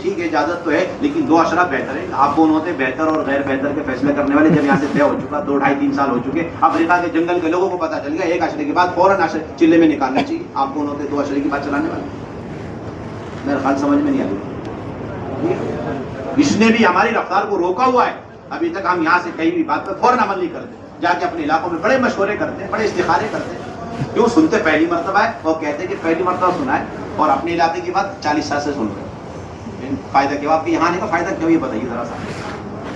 ٹھیک ہے اجازت تو ہے، لیکن 2 عشرہ بہتر ہے. آپ کون ہوتے بہتر اور غیر بہتر کے فیصلے کرنے والے؟ جب یہاں سے طے ہو چکا 2 ڈھائی 3 سال ہو چکے، افریقہ کے جنگل کے لوگوں کو پتا چل گیا 1 عشرے کے بعد فوراً چلے میں نکالنا چاہیے. آپ کون ہوتے 2 عشرے کی بات چلانے والے؟ میرا خیال سمجھ میں نہیں آ رہی. اس نے بھی ہماری رفتار کو روکا ہوا ہے. ابھی تک ہم یہاں سے کہیں بھی بات پر فوراً عمل نہیں کرتے، جا کے اپنے علاقوں میں بڑے مشورے کرتے ہیں، بڑے استخارے کرتے ہیں. کیوں سنتے پہلی مرتبہ ہے اور کہتے ہیں کہ پہلی مرتبہ سنا ہے، اور اپنے علاقے کی بات 40 سال سے سن رہے ہیں. فائدہ کیوں؟ آپ کے یہاں آنے کا فائدہ کیوں، یہ بتائیے ذرا سا.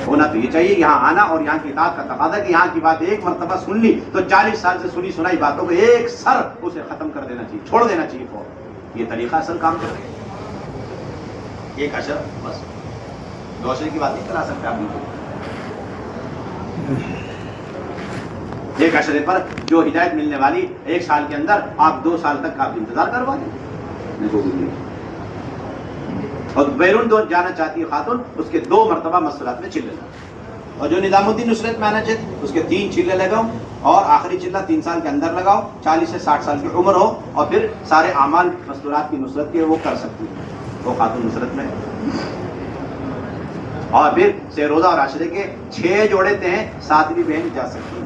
ہونا تو یہ چاہیے یہاں آنا اور یہاں کی اطاعت کا تقاضا کہ یہاں کی بات ایک مرتبہ سن لی تو 40 سال سے سنی سنائی باتوں کو ایک سر اسے ختم کر دینا چاہیے، چھوڑ دینا چاہیے فوراً. یہ طریقہ اصل کام کر رہے ہیں. 1 عشر بس، 2 عشرے کی بات نہیں کرا سکتے آپ. 1 عشرے پر جو ہدایت ملنے والی 1 سال کے اندر آپ 2 سال تک آپ انتظار کروا دیں. اور بیرون دو جانا چاہتی ہے خاتون، اس کے 2 مرتبہ مسئلات میں چلے لگاؤ. اور جو نظام الدین نصرت میں آنا چاہتے اس کے 3 چلے لگاؤ، اور آخری چلہ 3 سال کے اندر لگاؤ. 40 سے 60 سال کی عمر ہو اور پھر سارے اعمال مستورات کی نصرت کے وہ کر سکتی ہے، وہ خاتون نصرت میں. اور پھر سے روزہ اور عاشرے کے 6 جوڑے تھے ہیں، 7ویں بہن جا سکتی ہے.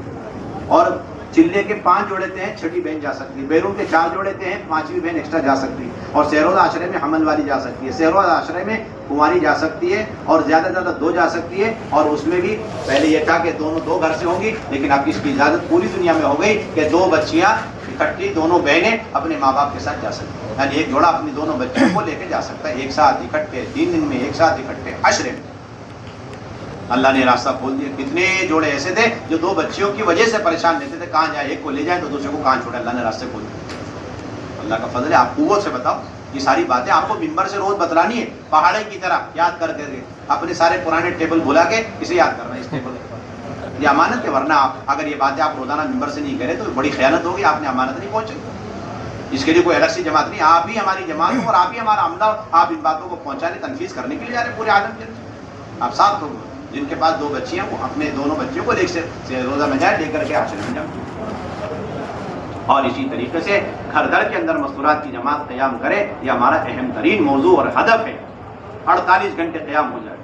اور چلے کے 5 جوڑے تھے ہیں، 6ٹھی بہن جا سکتی ہے. بیرون کے 4 جوڑے تھے ہیں، 5ویں بہن ایکسٹرا جا سکتی ہے. اور سہروزہ عاشرے میں حمل والی جا سکتی ہے. سہروزہ عاشرے میں کنواری جا سکتی ہے، اور زیادہ سے زیادہ 2 جا سکتی ہے. اور اس میں بھی پہلے یہ تھا کہ دونوں 2 گھر سے ہوں گی، لیکن اب اس کی اجازت پوری دنیا میں ہو گئی کہ 2 بچیاں اکٹھی دونوں بہنیں اپنے ماں باپ کے ساتھ جا سکتی ہیں. یعنی ایک جوڑا اپنی دونوں بچیوں کو لے کے جا سکتا ہے ایک ساتھ اکٹھے 3 دن میں، ایک ساتھ اکٹھے عشرے میں. اللہ نے راستہ کھول دیا. کتنے جوڑے ایسے تھے جو 2 بچیوں کی وجہ سے پریشان رہتے تھے، کہاں جائے، ایک کو لے جائیں تو دوسرے کو کہاں چھوڑے. اللہ نے راستے کھول دیے. اللہ کا فضل ہے. آپ قوت سے بتاؤ، یہ ساری باتیں آپ کو ممبر سے روز بتلانی ہے، پہاڑے کی طرح یاد کر کے اپنے سارے پرانے ٹیبل بھلا کے اسے یاد کرنا ہے. اس ٹیبل یہ امانت ہے، ورنہ آپ اگر یہ باتیں آپ روزانہ ممبر سے نہیں کریں تو بڑی خیانت ہوگی، آپ نے امانت نہیں پہنچی. اس کے لیے کوئی الگ سی جماعت نہیں، آپ ہی ہماری جماعت ہو اور آپ ہی ہمارا عملہ. آپ ان باتوں کو پہنچانے تنفیذ کرنے کے لیے جا رہے ہیں پورے عالم کے اندر. آپ 7 لوگ جن کے پاس 2 بچیاں وہ اپنے دونوں بچیوں کو لے سے روزہ میں جائے، لے کر کے عاشرے میں جائے. اور اسی طریقے سے گھر گھر کے اندر مستورات کی جماعت قیام کرے. یہ ہمارا اہم ترین موضوع اور ہدف ہے. 48 گھنٹے قیام ہو جائے،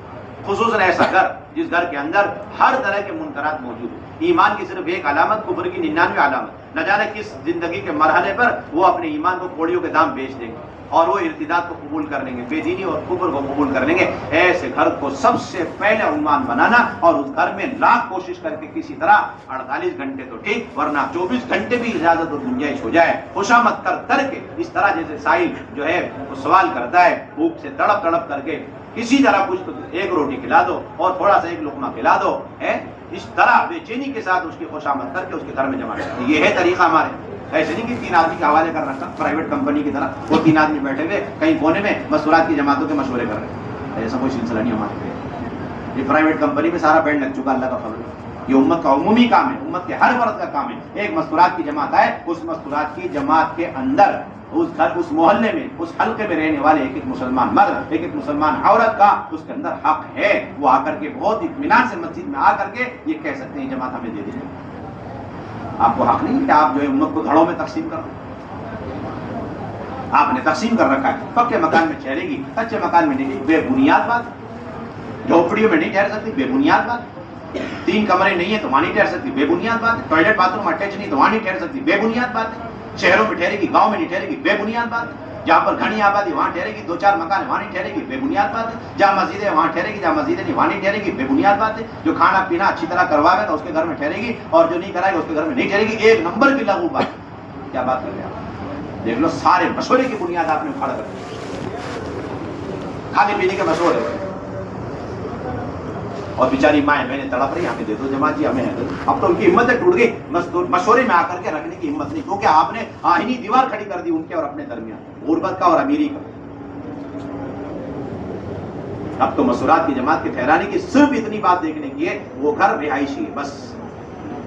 خصوصاً ایسا گھر جس گھر کے اندر ہر طرح کے منکرات موجود ہیں. ایمان کی صرف 1 علامت، کفر کی 99 علامت. نہ جانے کس زندگی کے مرحلے پر وہ اپنے ایمان کو کوڑیوں کے دام بیچ دیں گے اور وہ ارتداد کو قبول کر لیں گے، بے دینی اور کفر کو قبول کر لیں گے. ایسے گھر کو سب سے پہلے عنوان بنانا اور اس گھر میں لاکھ کوشش کر کے کسی طرح 48 گھنٹے تو ٹھیک، ورنہ 24 گھنٹے بھی اجازت اور گنجائش ہو جائے، خوشامد کر کے اس طرح جیسے سائل جو ہے وہ سوال کرتا ہے بھوک سے تڑپ تڑپ کر کے، کسی طرح کچھ تو 1 روٹی کھلا دو اور تھوڑا سا 1 لقمہ کھلا دو، اس طرح بے چینی کے ساتھ اس کی خوشامد کر کے اس کے گھر میں جمع کرتے ہیں. یہ ہے طریقہ ہمارے. ایسے نہیں کہ 3 آدمی کے حوالے کر رکھا پرائیویٹ کمپنی کی طرح، وہ 3 آدمی بیٹھے ہوئے کہیں کونے میں مستورات کی جماعتوں کے مشورے کر رہے ہیں. ایسا کوئی سلسلہ نہیں ہمارے. یہ پرائیویٹ کمپنی میں سارا بینڈ لگ چکا. اللہ کا فضل ہے. یہ امت کا عمومی کام ہے، امت کے ہر فرد کا کام ہے. ایک مستورات کی جماعت ہے، اس مستورات کی جماعت کے اندر اس گھر، اس محلے میں، اس حلقے میں رہنے والے ایک مسلمان مرد، ایک مسلمان عورت کا اس کے اندر حق ہے. وہ آ کر کے بہت اطمینان سے مسجد میں آ کر کے یہ کہہ سکتے ہیں جماعت ہمیں دے دیں. آپ کو حق نہیں ہے کہ آپ جو ہے امت کو دھڑوں میں تقسیم کرو. آپ نے تقسیم کر رکھا ہے. پکے مکان میں ٹھہرے گی، کچے مکان میں نہیں. بے بنیاد بات. جھوپڑیوں میں نہیں ٹھہر سکتی، بے بنیاد بات. 3 کمرے نہیں ہے تو وہاں نہیں ٹھہر سکتی، بے بنیاد بات ہے. ٹوائلٹ باتھ روم اٹیچ نہیں تو وہاں نہیں ٹھہر سکتی، بے بنیاد بات ہے. شہروں میں ٹھہرے گی، گاؤں میں نہیں ٹھہرے گی، بے بنیاد بات ہے. جہاں پر گھنی آبادی وہاں ٹھہرے گی، 2-4 مکان وہاں نہیں ٹھہرے گی، بے بنیاد بات ہے. جہاں مسجد ہے وہاں ٹھہرے گی، جہاں مسجد نہیں وہاں نہیں ٹھہرے گی، بے بنیاد بات ہے. جو کھانا پینا اچھی طرح کرواوے گا اس کے گھر میں ٹھہرے گی، اور جو نہیں کرائے گا اس کے گھر میں نہیں ٹھہرے گی. 1 نمبر کی لغو بات. کیا بات کر رہے ہیں آپ؟ دیکھ لو سارے مشورے کی بنیاد آپ نے کھڑا کر دی. کھانے پینے کے مشورے اور بیچاری مائیں بہنیں تڑپ رہی، ہمیں دے دو جماعت جی، ہمیں. اب تو ان کی ہمتیں ٹوٹ گئی. مشورے میں آ کر کے رکھنے کی ہمت نہیں، کیونکہ آپ نے آہنی دیوار کھڑی کر دی ان کے اور اپنے درمیان، غربت کا اور امیری کا. اب تو مشورات کی جماعت کے ٹھہرانے کی صرف اتنی بات دیکھنے کی ہے، وہ گھر رہائشی ہے، بس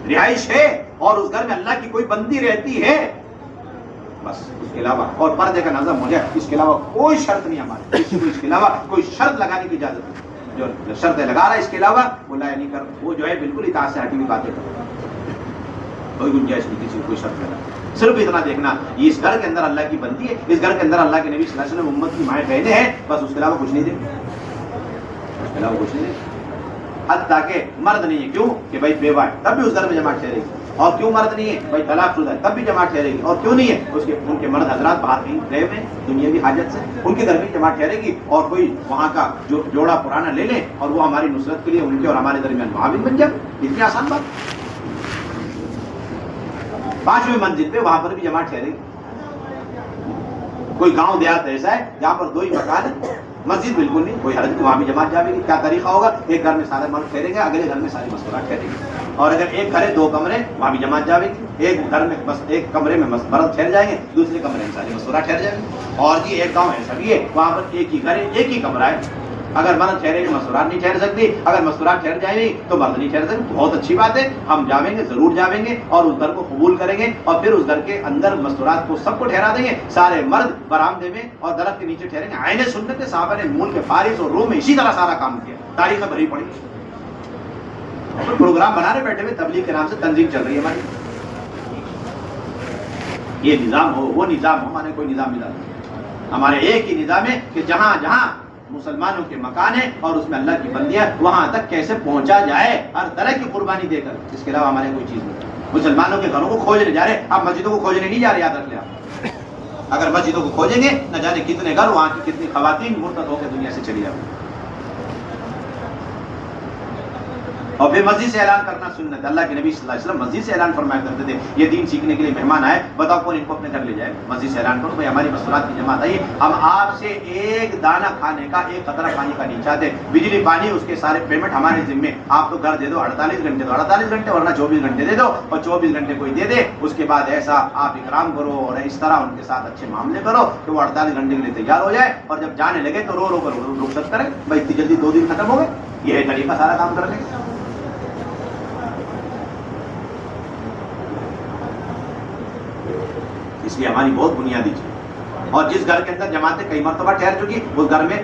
رہائش ہے اور اس گھر میں اللہ کی کوئی بندی رہتی ہے، بس. اس کے علاوہ اور پردے کا نظم ہو جائے، اس کے علاوہ کوئی شرط نہیں ہمارے. اس کے علاوہ کوئی شرط لگانے کی اجازت نہیں. جو شرط لگا رہا ہے اس کے علاوہ وہ لا نہیں کر، وہ جو ہے بالکل اطاعت سے ہٹی ہوئی باتیں کر. کوئی گنجائش نہیں کسی کو کوئی شرط لگا. صرف اتنا دیکھنا اس گھر کے اندر اللہ کی بندی ہے، اس گھر کے اندر اللہ کے نبی صلی اللہ علیہ وسلم امت کی مائیں بہنیں ہیں، بس اس کے علاوہ کچھ نہیں دیکھنا، اس کے علاوہ کچھ نہیں دیکھنا۔ حتیٰ کہ مرد نہیں ہے، کیوں کہ بھائی بیوہ ہے تب بھی اس گھر میں جماعت ٹھہرے گی، اور کیوں مرد نہیں ہے بھائی طلاق شدہ ہے تب بھی جماعت ٹھہرے گی، اور کیوں نہیں ہے اس کے ان کے مرد حضرات باہر کہیں گئے ہوئے دنیاوی حاجت سے، ان کے گھر میں جماعت ٹھہرے گی، اور کوئی وہاں کا جو جوڑا پرانا لے لیں اور وہ ہماری نصرت کے لیے ان کے اور ہمارے درمیان معاون بن جائے، اتنی آسان بات۔ 5ویں منزل پہ وہاں پر بھی جماعت ٹھہرے گی۔ کوئی گاؤں دیہات ایسا ہے جہاں پر 2 ہی مکان ہے، مسجد بالکل نہیں، کوئی حرج نہیں، وہاں بھی جماعت جائے گی۔ کیا طریقہ ہوگا؟ ایک گھر میں سارے مرد ٹھہریں گے، اگلے گھر میں ساری مستورات ٹھہریں گی، اور اگر ایک گھر ہے 2 کمرے وہاں بھی جماعت جائے گی، ایک گھر میں بس ایک کمرے میں مرد ٹھہر جائیں گے، دوسرے کمرے میں ساری مستورات ٹھہر جائیں گے۔ اور جی ایک گاؤں ایسا بھی ہے وہاں پر ایک ہی گھر ہے، ایک ہی کمرہ ہے، اگر مرد ٹھہرے گی مستورات نہیں ٹھہر سکتی، اگر مستورات ٹھہر جائیں گی تو مرد نہیں ٹھہر سکتے۔ بہت اچھی بات ہے، ہم جاویں گے، ضرور جاویں گے اور اس گھر کو قبول کریں گے، اور پھر اس گھر کے اندر مستورات کو سب کو ٹھہرا دیں گے، سارے مرد برآمدے میں اور درخت کے نیچے ٹھہریں گے۔ عین سنت صحابہ نے ملک فارس اور روم میں اسی طرح سارا کام کیا، تاریخ بھری پڑی۔ پروگرام بنانے بیٹھے ہوئے تبلیغ کے نام سے تنظیم چل رہی ہے ہماری، یہ نظام ہو وہ نظام ہو، ہمارے کوئی نظام نہیں، ہمارے ایک ہی نظام ہے کہ جہاں جہاں مسلمانوں کے مکان ہیں اور اس میں اللہ کی بندیاں، وہاں تک کیسے پہنچا جائے ہر طرح کی قربانی دے کر، اس کے علاوہ ہمارے کوئی چیز نہیں۔ مسلمانوں کے گھروں کو کھوجنے جا رہے، آپ مسجدوں کو کھوجنے نہیں جا رہے، یاد رکھ لیں آپ۔ اگر مسجدوں کو کھوجیں گے نہ جانے کتنے گھر، وہاں کی کتنی خواتین مرتد ہو کے دنیا سے چلی جائیں۔ اور پھر مسجد سے اعلان کرنا سنت ہے، اللہ کے نبی صلی اللہ علیہ وسلم مسجد سے اعلان فرمایا کرتے تھے، یہ دین سیکھنے کے لیے مہمان آئے، بتاؤ کون ان کو اپنے گھر لے جائے، مسجد سے اعلان کرو بھائی ہماری مستورات کی جماعت آئی، ہم آپ سے ایک دانہ کھانے کا، ایک قطرہ پانی کا نہیں چاہتے، بجلی پانی اس کے سارے پیمنٹ ہمارے ذمے، آپ تو گھر دے دو 48 گھنٹے تو 48 گھنٹے، ورنہ 24 گھنٹے دے دو، اور 24 گھنٹے کوئی دے دے، اس کے بعد ایسا آپ اکرام کرو اور اس طرح ان کے ساتھ اچھے معاملے کرو کہ وہ 48 گھنٹے کے لیے تیار ہو جائے، اور جب جانے لگے تو رو رو کر رخصت کرے، بھائی اتنی جلدی 2 دن ختم ہو گئے، یہ ہے طریقہ سارا کام کرنے کا۔ اس لیے ہماری بہت بنیادی چیز، اور جس گھر کے اندر جماعتیں کئی مرتبہ ٹھہر چکی، اس گھر میں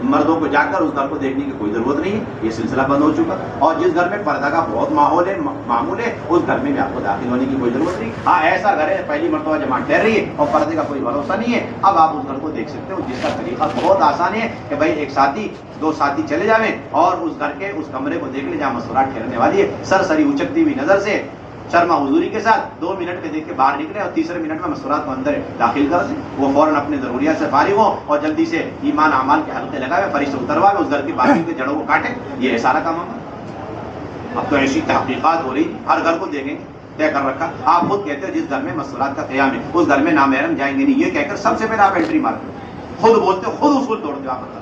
مردوں کو جا کر اس گھر کو دیکھنے کی کوئی ضرورت نہیں ہے، یہ سلسلہ بند ہو چکا، اور جس گھر میں پردہ کا بہت ماحول ہے، معمول ہے، اس گھر میں بھی آپ کو داخل ہونے کی کوئی ضرورت نہیں۔ ہاں ایسا گھر ہے پہلی مرتبہ جماعت ٹھہر رہی ہے اور پردے کا کوئی بھروسہ نہیں ہے، اب آپ اس گھر کو دیکھ سکتے ہو، جس کا طریقہ بہت آسان ہے کہ بھائی ایک ساتھی 2 ساتھی چلے جائیں اور اس گھر کے اس کمرے کو دیکھ لیں جہاں مستورات ٹھہرنے والی ہے، سرسری اچکتی ہوئی نظر سے شرما حضوری کے ساتھ 2 منٹ میں دیکھ کے باہر نکلے، اور تیسرے منٹ میں مستورات کو اندر داخل کر دیں، وہ فوراً اپنے ضروریات سے فارغ ہوں اور جلدی سے ایمان اعمال کے حلقے لگائے، فرشتے اتروا کے اس گھر کی باقی کے جڑوں کو کاٹے، یہ ہے سارا کام ہمارا۔ اب تو ایسی تحقیقات ہو رہی، ہر گھر کو دیکھیں گے، طے کر رکھا، آپ خود کہتے ہو جس گھر میں مستورات کا قیام ہے اس گھر میں نامحرم جائیں گے نہیں، یہ کہہ کر سب سے پہلے آپ انٹری مارتے ہو، خود بولتے ہو، خود اصول توڑتے ہو آپ،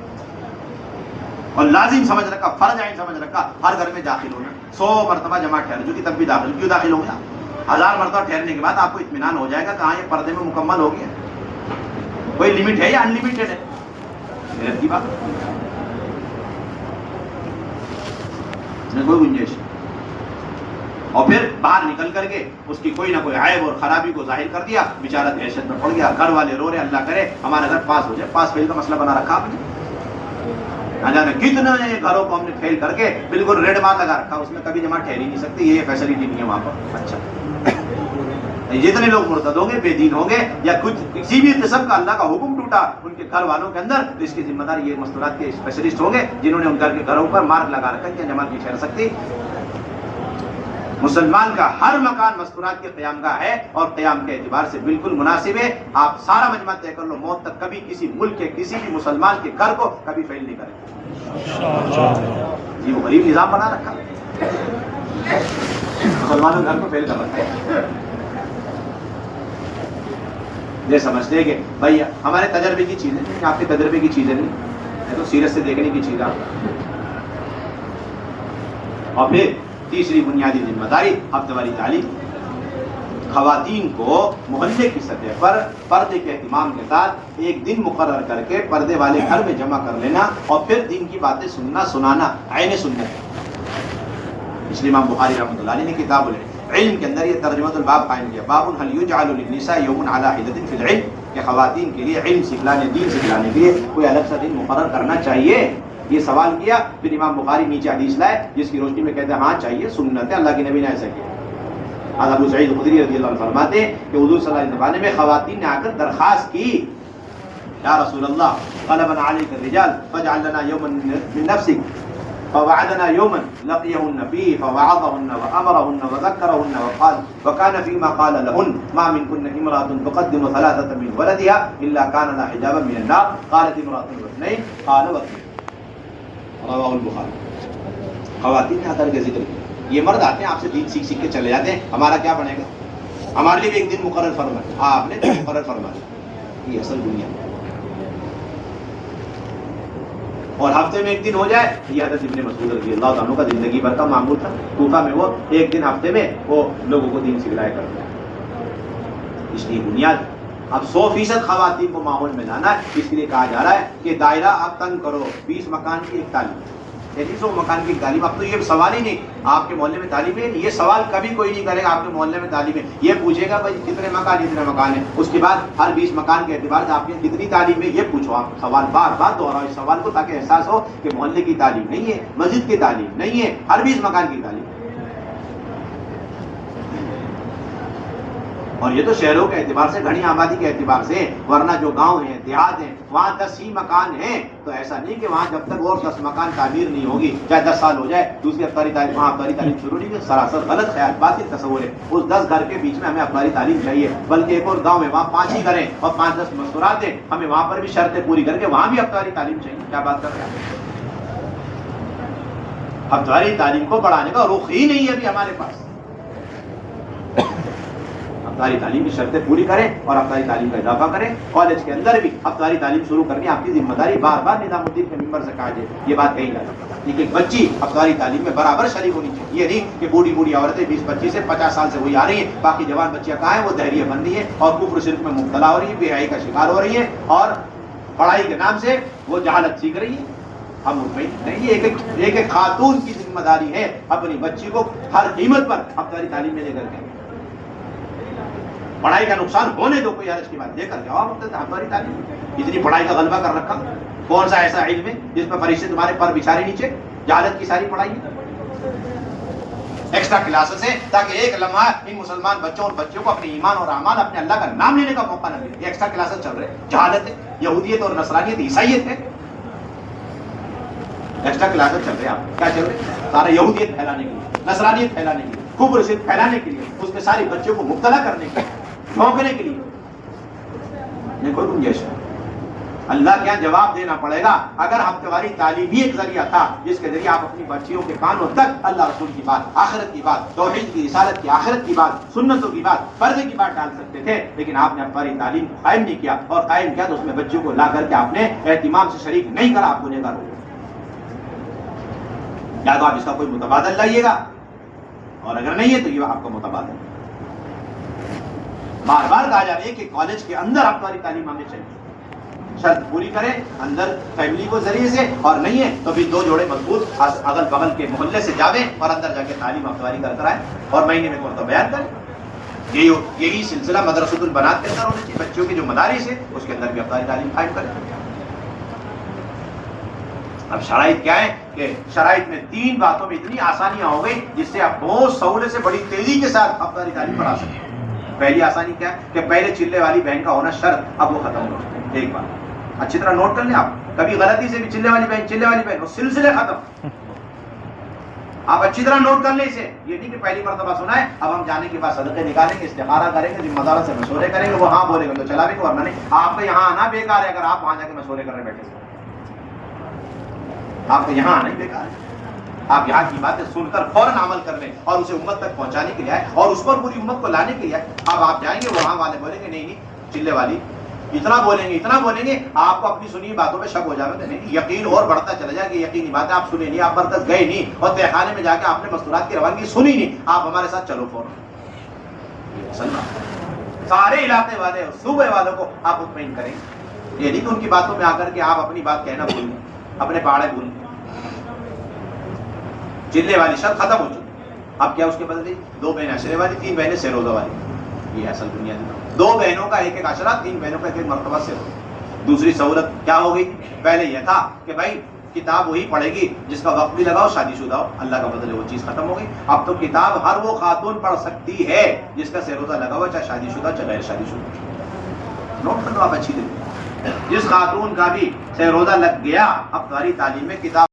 اور لازم سمجھ رکھا، فرض عین سمجھ رکھا، ہر گھر میں داخل ہونا، 100 مرتبہ جماعت ٹھہر چکی تب بھی داخل، کیوں داخل ہوں گے؟ 1000 مرتبہ ٹھہرنے کے بعد آپ کو اطمینان ہو جائے گا کہاں یہ پردے میں مکمل ہو گیا، کوئی لمٹ ہے یا ان لمیٹڈ ہے؟ غلط کی بات میں کوئی گنجائش، اور پھر باہر نکل کر کے اس کی کوئی نہ کوئی عیب اور خرابی کو ظاہر کر دیا، بیچارہ دہشت میں پڑ گیا، گھر والے رو رہے، اللہ کرے ہمارا گھر پاس ہو جائے، پاس فیل کا مسئلہ بنا رکھا آپ نے، نہ جانے کتنے گھروں کو ہم نے فیل کر کے بالکل ریڈ مارک لگا رکھا، اس میں کبھی جماعت ٹھہر ہی نہیں سکتی، یہ فیسلٹی نہیں ہے وہاں پر۔ اچھا جتنے لوگ مرتد ہوں گے، بے دین ہوں گے، یا کچھ کسی بھی قسم کا اللہ کا حکم ٹوٹا ان کے گھر والوں کے اندر، تو اس کی ذمہ دار یہ مستورات کے اسپیشلسٹ ہوں گے جنہوں نے ان گھر کے گھروں پر مارک لگا رکھا کہ جماعت نہیں ٹھہر سکتی۔ مسلمان کا ہر مکان مستورات کے قیام گاہ ہے اور قیام کے اعتبار سے بالکل مناسب ہے، آپ سارا مجمع طے کر لو، موت تک کبھی کسی ملک کے کسی بھی مسلمان کے گھر کو کبھی فیل نہیں کرے، جی وہ غریب نظام بنا رکھا، مسلمانوں کے گھر کو فیل کر رکھا ہے، یہ سمجھتے ہیں کہ بھائی ہمارے تجربے کی چیزیں نہیں، آپ کے تجربے کی چیزیں نہیں، یہ تو سیرت سے دیکھنے کی چیز ہے۔ اور پھر تیسری بنیادی ذمہ داری ہفتہ واری تعلیم، خواتین کو محلے کی سطح پر پردے کے اہتمام کے ساتھ ایک دن مقرر کر کے پردے والے گھر میں جمع کر لینا اور پھر دین کی باتیں سننا سنانا عین سنت۔ اس لیے امام بخاری رحمۃ اللہ علیہ نے کتاب العلم کے اندر یہ ترجمۃ الباب قائم کیا، باب هل یجعل للنساء یوم علی حدۃ فی العلم، کہ خواتین کے لیے علم سکھلانے، دین سکھلانے کے لیے کوئی الگ سا دن مقرر کرنا چاہیے، یہ سوال کیا، پھر امام بخاری نیچے حدیث لائے جس کی روشنی میں کہتے ہیں ہاں چاہیے، سنت ہے، اللہ کے نبی نے ایسا کیا۔ ابو سعید خدری رضی اللہ عنہ فرماتے ہیں کہ حضور صلی اللہ علیہ وسلم میں خواتین نے آ کر درخواست کی، یا رسول اللہ غلبنا علیک الرجال فاجعل لنا یوما من نفسک، فوعدنا يوما لقيهن فيه فوعظهن وامرهن وذكرهن وقال وكان فيما قال لهن ما منكن امراه تقدم ثلاثه من ولدها الا كان لها حجابا من النار، قالت امراه واثنين قال واثنين، رواه البخاری۔ خواتین نے آ کر کے ذکر کیا، یہ مرد آتے ہیں آپ سے دین سیکھ کے چلے جاتے ہیں، ہمارا کیا بنے گا؟ ہمارے لیے بھی ایک دن مقرر فرمائے، آپ نے دن مقرر فرمایا، یہ اصل دنیا ہے۔ اور ہفتے میں ایک دن ہو جائے، یہ حضرت ابن مسعود رضی اللہ عنہ کا زندگی بھر کا معمول تھا، کوفہ میں وہ ایک دن ہفتے میں وہ لوگوں کو دین سکھلایا کرتے ہیں۔ اس لیے بنیاد اب 100% خواتین کو ماحول میں لانا ہے، اس لیے کہا جا رہا ہے کہ دائرہ اب تنگ کرو، 20 مکان کی ایک تعلیم، 100 مکان کی تعلیم۔ اب تو یہ سوال ہی نہیں آپ کے محلے میں تعلیم ہے، یہ سوال کبھی کوئی نہیں کرے گا آپ کے محلے میں تعلیم ہے، یہ پوچھے گا بھائی کتنے مکان ہیں، اس کے بعد ہر 20 مکان کے اعتبار سے آپ کی کتنی تعلیم ہے یہ پوچھو، آپ سوال بار بار دہراؤ اس سوال کو، تاکہ احساس ہو کہ محلے کی تعلیم نہیں ہے، مسجد کی تعلیم نہیں ہے، ہر 20 مکان کی تعلیم۔ اور یہ تو شہروں کے اعتبار سے، گھنی آبادی کے اعتبار سے، ورنہ جو گاؤں ہیں دیہات ہیں وہاں 10 ہی مکان ہیں، تو ایسا نہیں کہ وہاں جب تک اور 10 مکان تعمیر نہیں ہوگی، چاہے 10 سال ہو جائے دوسری افطاری تعلیم، وہاں افطاری تعلیم شروع نہیں ہے، سراسر غلط خیال، باطل تصور ہے۔ اس 10 گھر کے بیچ میں ہمیں افطاری تعلیم چاہیے، بلکہ ایک اور گاؤں ہے وہاں 5 ہی گھر ہیں اور 5-10 مستورات ہیں، ہمیں وہاں پر بھی شرطیں پوری کر کے وہاں بھی افطاری تعلیم چاہیے۔ کیا بات کر رہے ہیں؟ افطاری تعلیم کو بڑھانے کا رخ ہی نہیں ہے ابھی ہمارے پاس۔ افطاری تعلیم کی شرطیں پوری کریں اور افطاری تعلیم کا اضافہ کریں۔ کالج کے اندر بھی افطاری تعلیم شروع کرنی آپ کی ذمہ داری، بار بار نظام الدین کے ممبر سے کہا جائے، یہ بات کہی جاتی ہے، لیکن بچی افطاری تعلیم میں برابر شریک ہونی چاہیے۔ یہ نہیں کہ بوڑھی عورتیں 20-25 سے 50 سال سے وہی آ رہی ہیں، باقی جوان بچیاں کہاں ہیں، وہ دہریہ بن رہی ہیں اور کفر شرک میں مبتلا ہو رہی ہیں، بے حیائی کا شکار ہو رہی ہیں اور پڑھائی کے نام سے وہ جہالت سیکھ رہی ہے۔ ہم مطمئن نہیں، ایک خاتون کی ذمہ داری ہے اپنی بچی کو ہر قیمت پر افطاری تعلیم میں لے کر کے، پڑھائی کا نقصان ہونے دو، کوئی حرج کی بات، لے کر جاؤ افطاری تعلیم۔ اتنی پڑھائی کا غلبہ کر رکھا، کون سا ایسا علم ہے جس میں فرشتے تمہارے پر بچھارے نیچے؟ جہالت کی ساری پڑھائی ہے، ایکسٹرا کلاسز ہیں تاکہ ایک لمحہ ان مسلمان بچوں اور بچوں کو اپنے ایمان اور اعمال، اپنے اللہ کا نام لینے کا موقع نہ ملے۔ یہ ایکسٹرا کلاسز چل رہے ہیں، جہالت ہے، یہودیت اور نصرانیت عیسائیت ہے، ایکسٹرا کلاسز چل رہے ہیں۔ آپ کیا چل رہے ہیں؟ سارا یہودیت پھیلانے کے لیے، نصرانیت پھیلانے کے لیے، کفر شرک پھیلانے کے لیے، اس میں ساری بچوں کو مبتلا کرنے کے لیے، ٹھوکنے کے لیے، نہیں کوئی گنجائش ہے۔ اللہ کے یہاں جواب دینا پڑے گا۔ اگر ہفتےواری تعلیم ہی ایک ذریعہ تھا جس کے ذریعے آپ اپنی بچیوں کے کانوں تک اللہ رسول کی بات، آخرت کی بات، توحید کی، رسالت کی، آخرت کی بات، سنتوں کی بات، پردے کی بات ڈال سکتے تھے، لیکن آپ نے ہفتےواری تعلیم قائم نہیں کیا، اور قائم کیا تو اس میں بچوں کو لا کر کے آپ نے اہتمام سے شریک نہیں کرا، آپ گنہگار ہو گئے۔ یا تو آپ اس کا کوئی متبادل لائیے گا، اور اگر نہیں ہے تو یہ آپ کا متبادل۔ بار بار کہا جا رہا ہے کہ کالج کے اندر افطاری تعلیم ہمیں چاہیے، شرط پوری کریں اندر فیملی کو ذریعے سے، اور نہیں ہے تو پھر 2 جوڑے مضبوط اگل بغل کے محلے سے جاویں اور اندر جا کے تعلیم افطاری کر آئیں، اور مہینے میں مرتبہ بیان کریں۔ یہی سلسلہ مدرسۃ البنات کے اندر ہونا چاہیے، بچوں کی جو مدارس ہے اس کے اندر بھی افطاری تعلیم قائم کریں۔ اب شرائط کیا ہے کہ شرائط میں 3 باتوں میں اتنی آسانیاں ہو گئی جس سے آپ بہت سہولت سے بڑی تیزی کے ساتھ افطاری تعلیم پڑھا سکتے ہیں۔ پہلی آسانی کیا ہے کہ پہلے چلے والی بہن کا ہونا شرط، اب وہ ختم ہو چکا ہے۔ ایک بات اچھی طرح نوٹ کر لیں آپ، کبھی غلطی سے بھی چلے والی بہن وہ سلسلے ختم، آپ اچھی طرح نوٹ کر لیں اسے۔ یہ نہیں کہ پہلی مرتبہ سنا ہے اب ہم جانے کے بعد صدقے نکالیں گے، استخارہ کریں گے، ذمہ داروں سے مشورے کریں گے، وہ ہاں بولے گا تو چلا بھی، ورنہ نہیں۔ آپ کا یہاں آنا بیکار ہے اگر آپ وہاں جا کے مشورے کرنے بیٹھے، آپ کا یہاں آنا ہی بیکار ہے۔ آپ یہاں کی باتیں سن کر فوراً عمل کر لیں اور اسے امت تک پہنچانے کے لیے آئے، اور اس پر پوری امت کو لانے کے لیے آئے۔ اب آپ جائیں گے وہاں والے بولیں گے نہیں چلے والی اتنا بولیں گے، آپ کو اپنی سنی باتوں میں شک ہو جائے گا، نہیں یقین اور بڑھتا چلا جائے گا، یقینی بات ہے آپ سنے نہیں، آپ مرکز گئے نہیں اور تہخانے میں جا کے آپ نے مستورات کی روانگی سنی نہیں، آپ ہمارے ساتھ چلو فوراً۔ سارے علاقے والے اور صوبے والوں کو آپ مطمئن کریں، یہ نہیں کہ ان کی باتوں میں آ کر کے آپ اپنی بات کہنا بھول گئے، اپنے پہاڑے بھول گئے۔ چلے والی شرط ختم ہو چکی، اب کیا اس کے بدلے 2 بہنیں عشرے والی، 3 بہنیں سیروزہ والی، یہ اصل دنیا دی۔ 2 بہنوں کا 1 عشرہ، 3 بہنوں کا 1 مرتبہ سے۔ دوسری سہولت کیا ہو گئی؟ پہلے یہ تھا کہ بھائی کتاب وہی پڑھے گی جس کا وقت بھی لگاؤ، شادی شدہ ہو، اللہ کا فضل ہے وہ چیز ختم ہو گئی. اب تو کتاب ہر وہ خاتون پڑھ سکتی ہے جس کا سہ روزہ لگا ہوا، چاہے شادی شدہ چاہے غیر شادی شدہ. نوٹ کر لو آپ اچھی دن، جس خاتون کا بھی سہ روزہ لگ گیا اب تمہاری تعلیم میں کتاب